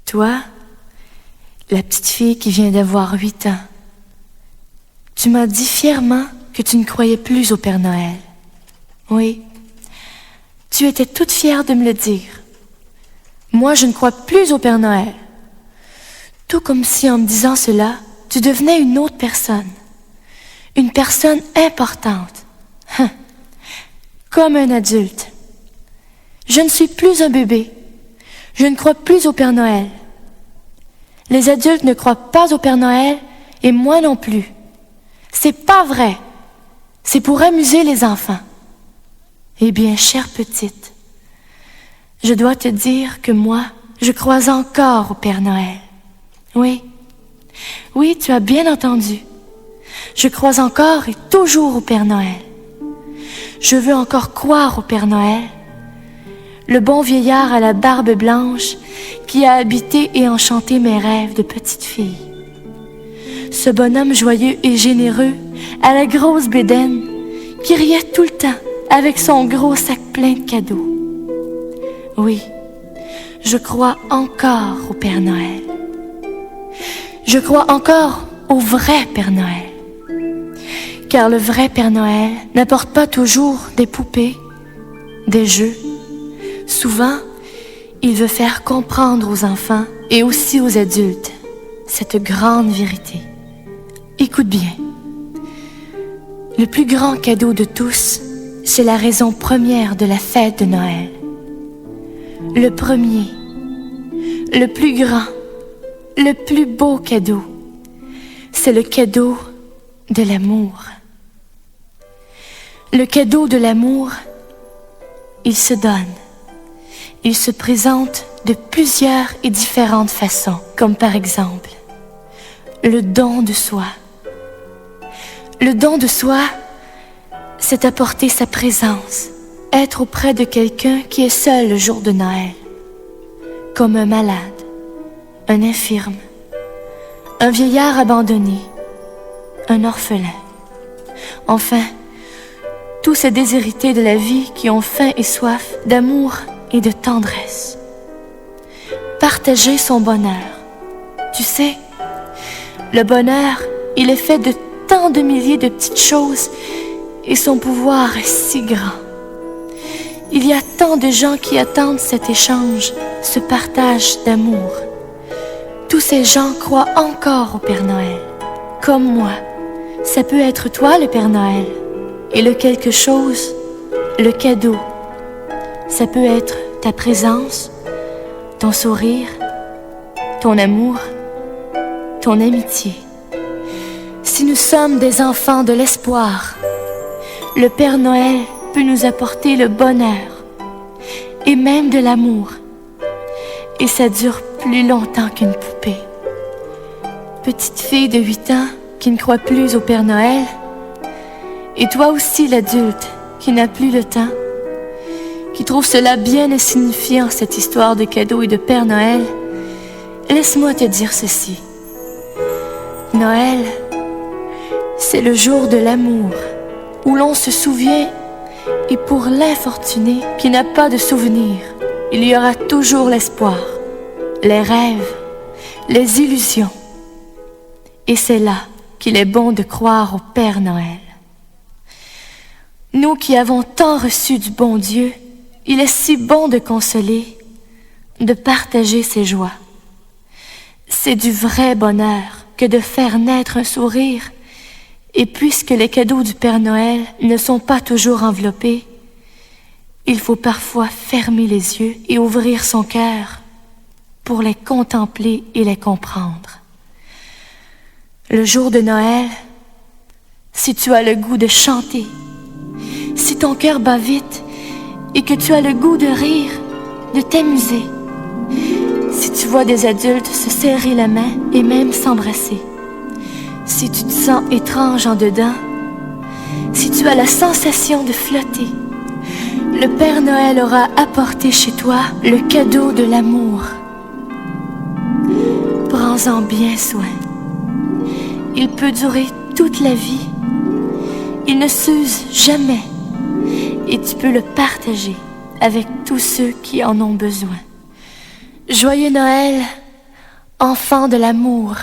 Toi, la petite fille qui vient d'avoir 8 ans, tu m'as dit fièrement que tu ne croyais plus au Père Noël. Oui, tu étais toute fière de me le dire. Moi, je ne crois plus au Père Noël. Tout comme si en me disant cela, tu devenais une autre personne. Une personne importante. Comme un adulte. Je ne suis plus un bébé. Je ne crois plus au Père Noël. Les adultes ne croient pas au Père Noël et moi non plus. C'est pas vrai. C'est pour amuser les enfants. Eh bien, chère petite, je dois te dire que moi, je crois encore au Père Noël. Oui, oui, tu as bien entendu. Je crois encore et toujours au Père Noël. Je veux encore croire au Père Noël, le bon vieillard à la barbe blanche qui a habité et enchanté mes rêves de petite fille. Ce bonhomme joyeux et généreux à la grosse bédaine qui riait tout le temps avec son gros sac plein de cadeaux. Oui, je crois encore au Père Noël. Je crois encore au vrai Père Noël. Car le vrai Père Noël n'apporte pas toujours des poupées, des jeux. Souvent, il veut faire comprendre aux enfants et aussi aux adultes cette grande vérité. Écoute bien. Le plus grand cadeau de tous, c'est la raison première de la fête de Noël. Le premier, le plus grand, le plus beau cadeau, c'est le cadeau de l'amour. Le cadeau de l'amour, il se donne. Il se présente de plusieurs et différentes façons, comme par exemple, le don de soi. Le don de soi, c'est apporter sa présence, être auprès de quelqu'un qui est seul le jour de Noël, comme un malade, un infirme, un vieillard abandonné, un orphelin. Enfin, tous ces déshérités de la vie qui ont faim et soif d'amour et de tendresse. Partager son bonheur. Tu sais, le bonheur, il est fait de tant de milliers de petites choses et son pouvoir est si grand. Il y a tant de gens qui attendent cet échange, ce partage d'amour. Tous ces gens croient encore au Père Noël. Comme moi, ça peut être toi le Père Noël. Et le quelque chose, le cadeau, ça peut être ta présence, ton sourire, ton amour, ton amitié. Si nous sommes des enfants de l'espoir, le Père Noël peut nous apporter le bonheur et même de l'amour. Et ça dure plus longtemps qu'une poupée. Petite fille de 8 ans qui ne croit plus au Père Noël, et toi aussi l'adulte qui n'a plus le temps, qui trouve cela bien insignifiant cette histoire de cadeaux et de Père Noël, laisse-moi te dire ceci. Noël, c'est le jour de l'amour, où l'on se souvient, et pour l'infortuné qui n'a pas de souvenir, il y aura toujours l'espoir, les rêves, les illusions. Et c'est là qu'il est bon de croire au Père Noël. Nous qui avons tant reçu du bon Dieu, il est si bon de consoler, de partager ses joies. C'est du vrai bonheur que de faire naître un sourire. Et puisque les cadeaux du Père Noël ne sont pas toujours enveloppés, il faut parfois fermer les yeux et ouvrir son cœur pour les contempler et les comprendre. Le jour de Noël, si tu as le goût de chanter, si ton cœur bat vite et que tu as le goût de rire, de t'amuser, si tu vois des adultes se serrer la main et même s'embrasser, si tu te sens étrange en dedans, si tu as la sensation de flotter, le Père Noël aura apporté chez toi le cadeau de l'amour. Prends-en bien soin. Il peut durer toute la vie. Il ne s'use jamais. Et tu peux le partager avec tous ceux qui en ont besoin. Joyeux Noël, enfant de l'amour.